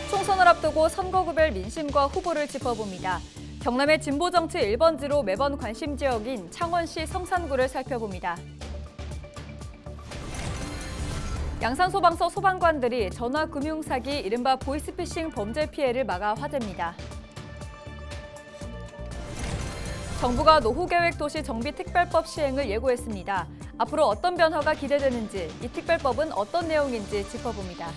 총선을 앞두고 선거구별 민심과 후보를 짚어봅니다. 경남의 진보정치 1번지로 매번 관심 지역인 창원시 성산구를 살펴봅니다. 양산소방서 소방관들이 전화금융사기 이른바 보이스피싱 범죄 피해를 막아 화제입니다. 정부가 노후계획 도시 정비특별법 시행을 예고했습니다. 앞으로 어떤 변화가 기대되는지, 이 특별법은 어떤 내용인지 짚어봅니다.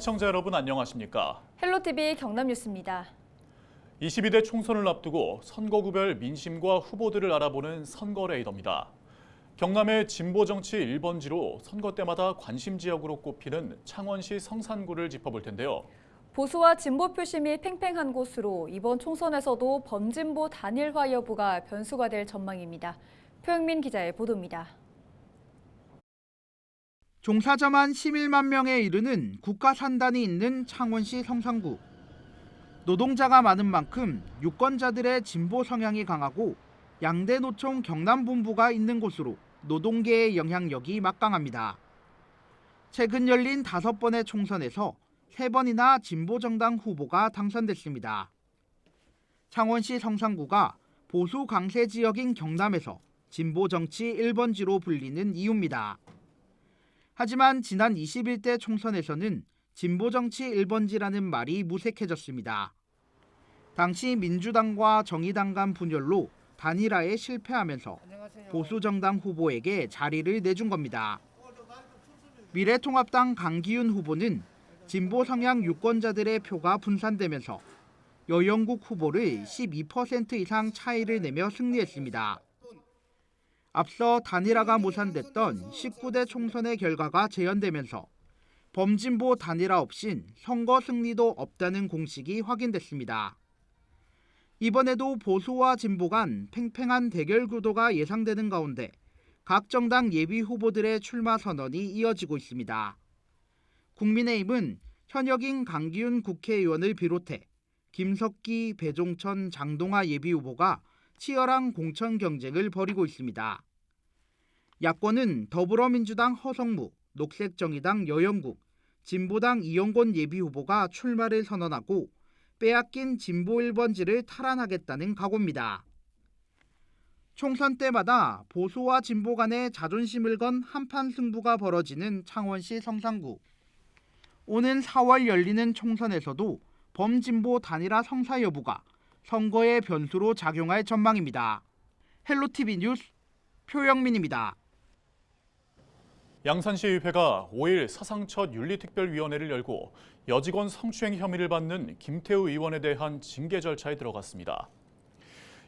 시청자 여러분 안녕하십니까? 헬로티비 경남뉴스입니다. 22대 총선을 앞두고 선거구별 민심과 후보들을 알아보는 선거레이더입니다. 경남의 진보정치 1번지로 선거 때마다 관심 지역으로 꼽히는 창원시 성산구를 짚어볼 텐데요. 보수와 진보 표심이 팽팽한 곳으로 이번 총선에서도 범진보 단일화 여부가 변수가 될 전망입니다. 표영민 기자의 보도입니다. 종사자만 11만 명에 이르는 국가산단이 있는 창원시 성산구. 노동자가 많은 만큼 유권자들의 진보 성향이 강하고 양대 노총 경남본부가 있는 곳으로 노동계의 영향력이 막강합니다. 최근 열린 5번의 총선에서 3번이나 진보정당 후보가 당선됐습니다. 창원시 성산구가 보수 강세 지역인 경남에서 진보정치 1번지로 불리는 이유입니다. 하지만 지난 21대 총선에서는 진보정치 1번지라는 말이 무색해졌습니다. 당시 민주당과 정의당 간 분열로 단일화에 실패하면서 보수정당 후보에게 자리를 내준 겁니다. 미래통합당 강기훈 후보는 진보 성향 유권자들의 표가 분산되면서 여영국 후보를 12% 이상 차이를 내며 승리했습니다. 앞서 단일화가 무산됐던 19대 총선의 결과가 재현되면서 범진보 단일화 없인 선거 승리도 없다는 공식이 확인됐습니다. 이번에도 보수와 진보 간 팽팽한 대결 구도가 예상되는 가운데 각 정당 예비 후보들의 출마 선언이 이어지고 있습니다. 국민의힘은 현역인 강기훈 국회의원을 비롯해 김석기, 배종천, 장동하 예비 후보가 치열한 공천 경쟁을 벌이고 있습니다. 야권은 더불어민주당 허성무, 녹색정의당 여영국, 진보당 이영권 예비 후보가 출마를 선언하고 빼앗긴 진보 1번지를 탈환하겠다는 각오입니다. 총선 때마다 보수와 진보 간의 자존심을 건 한판 승부가 벌어지는 창원시 성산구. 오는 4월 열리는 총선에서도 범진보 단일화 성사 여부가 선거의 변수로 작용할 전망입니다. 헬로티비 뉴스 표영민입니다. 양산시의회가 5일 사상첫 윤리특별위원회를 열고 여직원 성추행 혐의를 받는 김태우 의원에 대한 징계 절차에 들어갔습니다.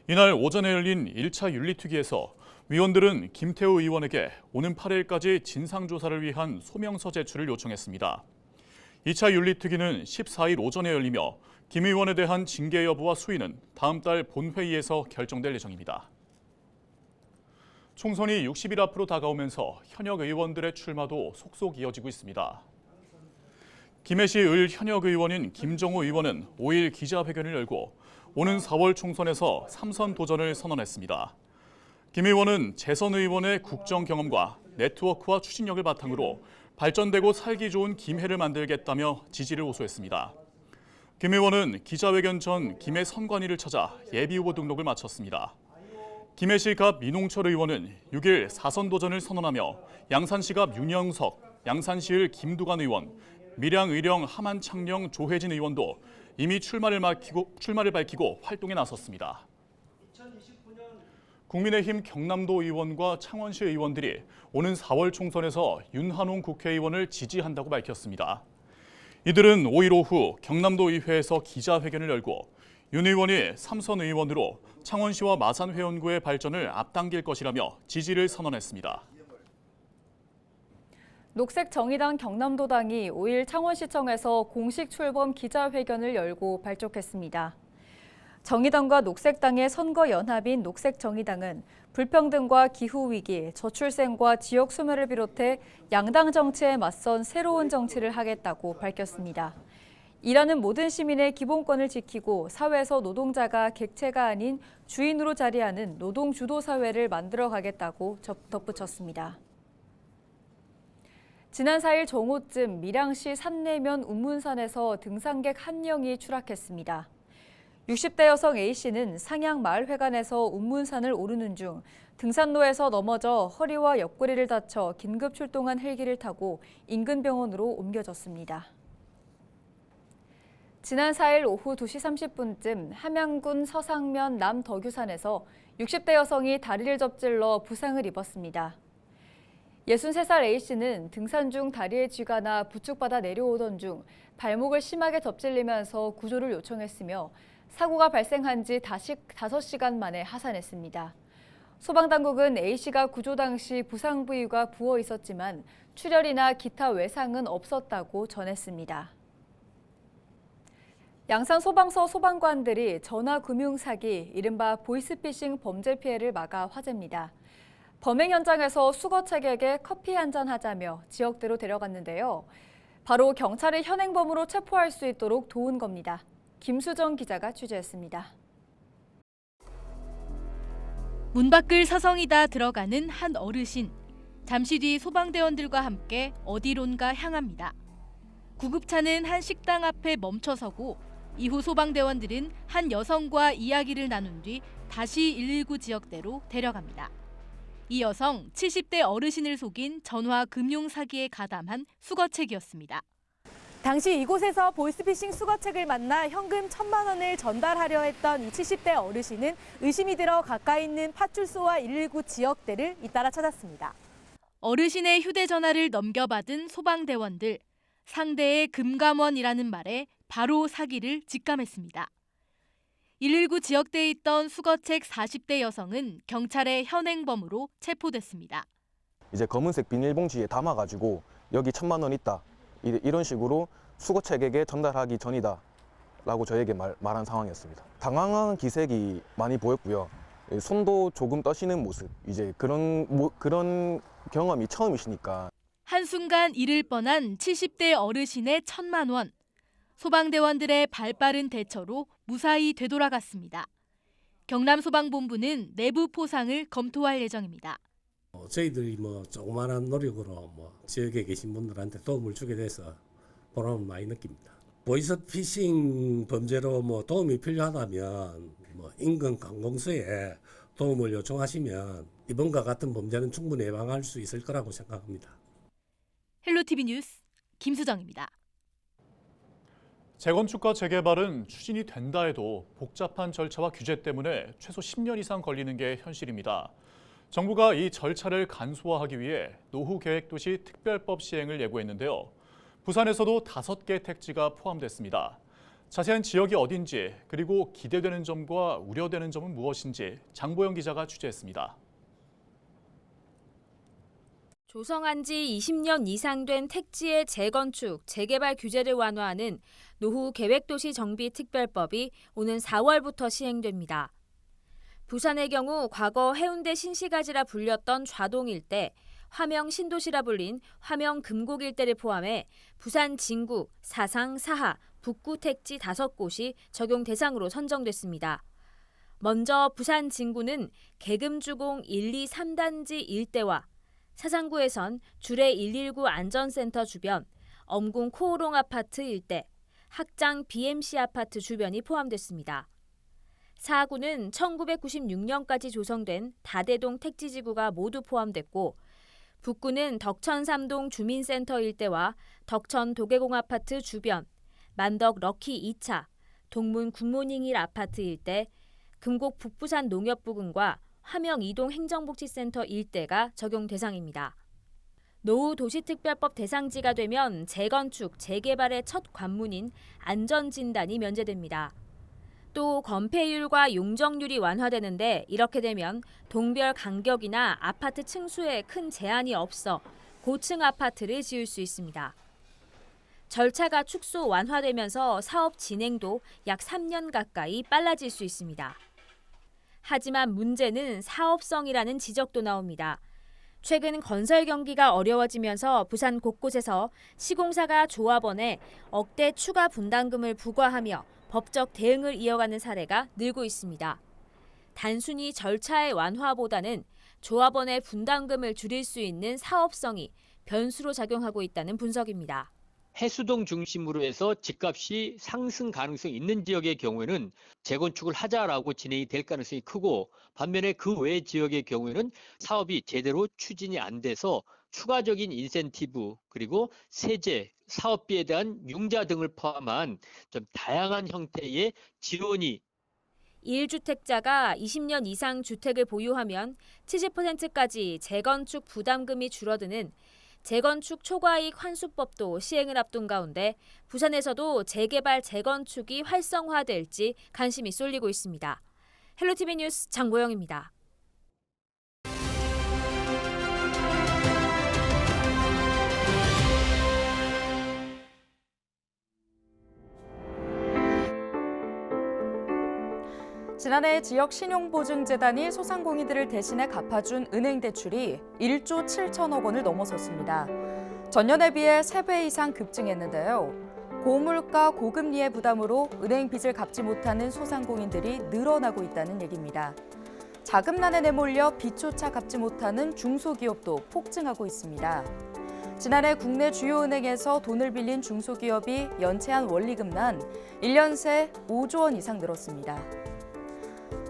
이날 오전에 열린 1차 윤리특위에서 위원들은 김태우 의원에게 오는 8일까지 진상조사를 위한 소명서 제출을 요청했습니다. 2차 윤리특위는 14일 오전에 열리며 김 의원에 대한 징계 여부와 수위는 다음 달 본회의에서 결정될 예정입니다. 총선이 60일 앞으로 다가오면서 현역 의원들의 출마도 속속 이어지고 있습니다. 김해시 을 현역 의원인 김정우 의원은 5일 기자회견을 열고 오는 4월 총선에서 3선 도전을 선언했습니다. 김 의원은 재선 의원의 국정 경험과 네트워크와 추진력을 바탕으로 발전되고 살기 좋은 김해를 만들겠다며 지지를 호소했습니다. 김 의원은 기자회견 전 김해 선관위를 찾아 예비후보 등록을 마쳤습니다. 김해시갑 민홍철 의원은 6일 4선 도전을 선언하며 양산시갑 윤영석, 양산시을 김두관 의원, 밀양 의령 하만 창녕 조혜진 의원도 이미 출마를 밝히고 활동에 나섰습니다. 국민의힘 경남도 의원과 창원시 의원들이 오는 4월 총선에서 윤한홍 국회의원을 지지한다고 밝혔습니다. 이들은 5일 오후 경남도 의회에서 기자회견을 열고 윤 의원이 3선 의원으로 창원시와 마산회원구의 발전을 앞당길 것이라며 지지를 선언했습니다. 녹색정의당 경남도당이 5일 창원시청에서 공식 출범 기자회견을 열고 발족했습니다. 정의당과 녹색당의 선거 연합인 녹색정의당은 불평등과 기후위기, 저출생과 지역 소멸을 비롯해 양당 정치에 맞선 새로운 정치를 하겠다고 밝혔습니다. 일하는 모든 시민의 기본권을 지키고 사회에서 노동자가 객체가 아닌 주인으로 자리하는 노동주도 사회를 만들어가겠다고 덧붙였습니다. 지난 4일 정오쯤 밀양시 산내면 운문산에서 등산객 1명이 추락했습니다. 60대 여성 A씨는 상양마을회관에서 운문산을 오르는 중 등산로에서 넘어져 허리와 옆구리를 다쳐 긴급 출동한 헬기를 타고 인근 병원으로 옮겨졌습니다. 지난 4일 오후 2시 30분쯤 함양군 서상면 남덕유산에서 60대 여성이 다리를 접질러 부상을 입었습니다. 63살 A씨는 등산 중 다리에 쥐가 나 부축받아 내려오던 중 발목을 심하게 접질리면서 구조를 요청했으며 사고가 발생한 지 5시간 만에 하산했습니다. 소방당국은 A씨가 구조 당시 부상 부위가 부어 있었지만 출혈이나 기타 외상은 없었다고 전했습니다. 양산 소방서 소방관들이 전화금융사기, 이른바 보이스피싱 범죄 피해를 막아 화제입니다. 범행 현장에서 수거책에게 커피 한잔 하자며 지역대로 데려갔는데요. 바로 경찰이 현행범으로 체포할 수 있도록 도운 겁니다. 김수정 기자가 취재했습니다. 문 밖을 서성이다 들어가는 한 어르신. 잠시 뒤 소방대원들과 함께 어디론가 향합니다. 구급차는 한 식당 앞에 멈춰서고 이후 소방대원들은 한 여성과 이야기를 나눈 뒤 다시 119 지역대로 데려갑니다. 이 여성 70대 어르신을 속인 전화 금융 사기에 가담한 수거책이었습니다. 당시 이곳에서 보이스피싱 수거책을 만나 현금 1,000만 원을 전달하려 했던 이 70대 어르신은 의심이 들어 가까이 있는 파출소와 119 지역대를 잇따라 찾았습니다. 어르신의 휴대전화를 넘겨받은 소방대원들. 상대의 금감원이라는 말에 바로 사기를 직감했습니다. 119 지역대에 있던 수거책 40대 여성은 경찰의 현행범으로 체포됐습니다. 이제 검은색 비닐봉지에 담아가지고 여기 1,000만 원 있다. 이런 식으로 수거책에게 전달하기 전이다 라고 저에게 말한 상황이었습니다. 당황한 기색이 많이 보였고요. 손도 조금 떠시는 모습, 이제 그런 경험이 처음이시니까. 한순간 잃을 뻔한 70대 어르신의 1,000만 원. 소방대원들의 발빠른 대처로 무사히 되돌아갔습니다. 경남소방본부는 내부 포상을 검토할 예정입니다. 저희들이 조그마한 노력으로 지역에 계신 분들한테 도움을 주게 돼서 보람을 많이 느낍니다. 보이스피싱 범죄로 도움이 필요하다면 인근 관공서에 도움을 요청하시면 이번과 같은 범죄는 충분히 예방할 수 있을 거라고 생각합니다. 헬로티비 뉴스 김수정입니다. 재건축과 재개발은 추진이 된다 해도 복잡한 절차와 규제 때문에 최소 10년 이상 걸리는 게 현실입니다. 정부가 이 절차를 간소화하기 위해 노후계획도시 특별법 시행을 예고했는데요. 부산에서도 5개 택지가 포함됐습니다. 자세한 지역이 어딘지 그리고 기대되는 점과 우려되는 점은 무엇인지 장보영 기자가 취재했습니다. 조성한 지 20년 이상 된 택지의 재건축, 재개발 규제를 완화하는 노후 계획도시 정비 특별법이 오는 4월부터 시행됩니다. 부산의 경우 과거 해운대 신시가지라 불렸던 좌동 일대, 화명 신도시라 불린 화명 금곡 일대를 포함해 부산 진구, 사상, 사하, 북구 택지 5곳이 적용 대상으로 선정됐습니다. 먼저 부산 진구는 계금주공 1, 2, 3단지 일대와 사상구에선 주례 119 안전센터 주변, 엄궁 코오롱 아파트 일대, 학장 BMC 아파트 주변이 포함됐습니다. 사하구는 1996년까지 조성된 다대동 택지지구가 모두 포함됐고, 북구는 덕천 3동 주민센터 일대와 덕천 도계공 아파트 주변, 만덕 럭키 2차, 동문 굿모닝 힐 아파트 일대, 금곡 북부산 농협 부근과 화명 이동 행정복지센터 일대가 적용 대상입니다. 노후 도시특별법 대상지가 되면 재건축, 재개발의 첫 관문인 안전진단이 면제됩니다. 또 건폐율과 용적률이 완화되는데 이렇게 되면 동별 간격이나 아파트 층수에 큰 제한이 없어 고층 아파트를 지을 수 있습니다. 절차가 축소 완화되면서 사업 진행도 약 3년 가까이 빨라질 수 있습니다. 하지만 문제는 사업성이라는 지적도 나옵니다. 최근 건설 경기가 어려워지면서 부산 곳곳에서 시공사가 조합원에 억대 추가 분담금을 부과하며 법적 대응을 이어가는 사례가 늘고 있습니다. 단순히 절차의 완화보다는 조합원의 분담금을 줄일 수 있는 사업성이 변수로 작용하고 있다는 분석입니다. 해수동 중심으로 해서 집값이 상승 가능성이 있는 지역의 경우에는 재건축을 하자라고 진행이 될 가능성이 크고, 반면에 그 외 지역의 경우에는 사업이 제대로 추진이 안 돼서 추가적인 인센티브 그리고 세제, 사업비에 대한 융자 등을 포함한 좀 다양한 형태의 지원이 1주택자가 20년 이상 주택을 보유하면 70%까지 재건축 부담금이 줄어드는 재건축 초과이익 환수법도 시행을 앞둔 가운데 부산에서도 재개발 재건축이 활성화될지 관심이 쏠리고 있습니다. 헬로티비 뉴스 장보영입니다. 지난해 지역신용보증재단이 소상공인들을 대신해 갚아준 은행 대출이 1조 7천억 원을 넘어섰습니다. 전년에 비해 3배 이상 급증했는데요. 고물가, 고금리의 부담으로 은행 빚을 갚지 못하는 소상공인들이 늘어나고 있다는 얘기입니다. 자금난에 내몰려 빚조차 갚지 못하는 중소기업도 폭증하고 있습니다. 지난해 국내 주요 은행에서 돈을 빌린 중소기업이 연체한 원리금난 1년 새 5조 원 이상 늘었습니다.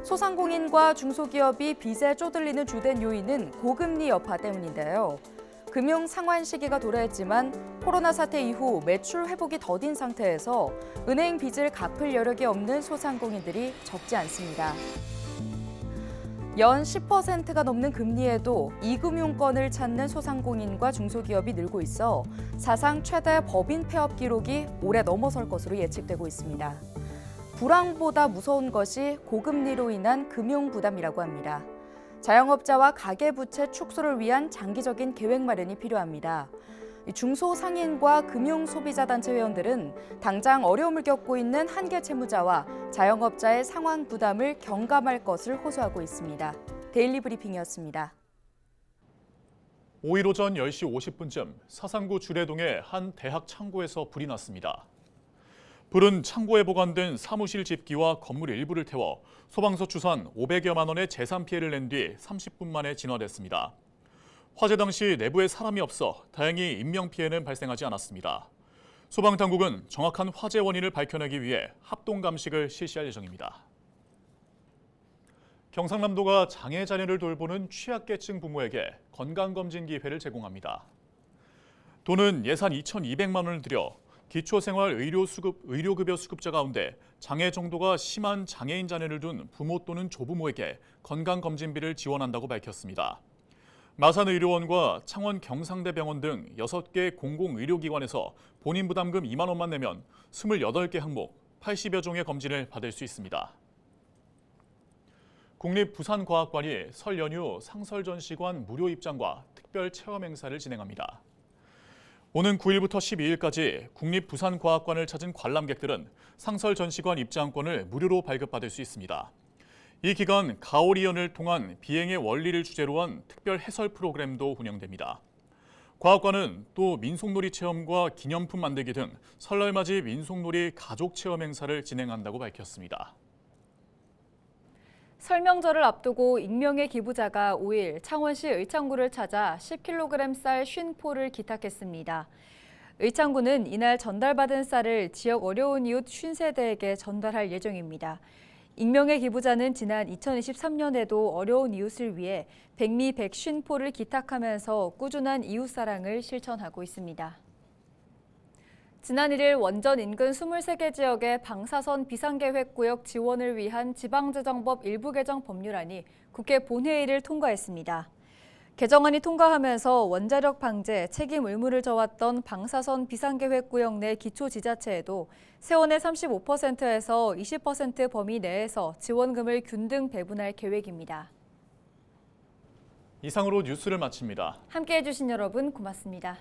소상공인과 중소기업이 빚에 쪼들리는 주된 요인은 고금리 여파 때문인데요. 금융 상환 시기가 도래했지만 코로나 사태 이후 매출 회복이 더딘 상태에서 은행 빚을 갚을 여력이 없는 소상공인들이 적지 않습니다. 연 10%가 넘는 금리에도 이금융권을 찾는 소상공인과 중소기업이 늘고 있어 사상 최대 법인 폐업 기록이 올해 넘어설 것으로 예측되고 있습니다. 불황보다 무서운 것이 고금리로 인한 금융 부담이라고 합니다. 자영업자와 가계부채 축소를 위한 장기적인 계획 마련이 필요합니다. 중소상인과 금융소비자단체 회원들은 당장 어려움을 겪고 있는 한계 채무자와 자영업자의 상환 부담을 경감할 것을 호소하고 있습니다. 데일리 브리핑이었습니다. 5일 오전 10시 50분쯤 사상구 주례동의 한 대학 창고에서 불이 났습니다. 불은 창고에 보관된 사무실 집기와 건물 일부를 태워 소방서 추산 500여만 원의 재산 피해를 낸 뒤 30분 만에 진화됐습니다. 화재 당시 내부에 사람이 없어 다행히 인명피해는 발생하지 않았습니다. 소방당국은 정확한 화재 원인을 밝혀내기 위해 합동감식을 실시할 예정입니다. 경상남도가 장애 자녀를 돌보는 취약계층 부모에게 건강검진 기회를 제공합니다. 도는 예산 2,200만 원을 들여 기초생활의료급여 수급자 가운데 장애 정도가 심한 장애인 자녀를 둔 부모 또는 조부모에게 건강검진비를 지원한다고 밝혔습니다. 마산의료원과 창원 경상대병원 등 6개 공공의료기관에서 본인 부담금 2만 원만 내면 28개 항목 80여 종의 검진을 받을 수 있습니다. 국립부산과학관이 설 연휴 상설전시관 무료 입장과 특별 체험 행사를 진행합니다. 오는 9일부터 12일까지 국립부산과학관을 찾은 관람객들은 상설전시관 입장권을 무료로 발급받을 수 있습니다. 이 기간 가오리연을 통한 비행의 원리를 주제로 한 특별 해설 프로그램도 운영됩니다. 과학관은 또 민속놀이 체험과 기념품 만들기 등 설날맞이 민속놀이 가족 체험 행사를 진행한다고 밝혔습니다. 설명절을 앞두고 익명의 기부자가 5일 창원시 의창구를 찾아 10kg 쌀 50포를 기탁했습니다. 의창구는 이날 전달받은 쌀을 지역 어려운 이웃 50세대에게 전달할 예정입니다. 익명의 기부자는 지난 2023년에도 어려운 이웃을 위해 백미 150포를 기탁하면서 꾸준한 이웃사랑을 실천하고 있습니다. 지난 1일 원전 인근 23개 지역의 방사선 비상계획구역 지원을 위한 지방재정법 일부 개정 법률안이 국회 본회의를 통과했습니다. 개정안이 통과하면서 원자력 방제 책임 의무를 져왔던 방사선 비상계획구역 내 기초지자체에도 세원의 35%에서 20% 범위 내에서 지원금을 균등 배분할 계획입니다. 이상으로 뉴스를 마칩니다. 함께해 주신 여러분 고맙습니다.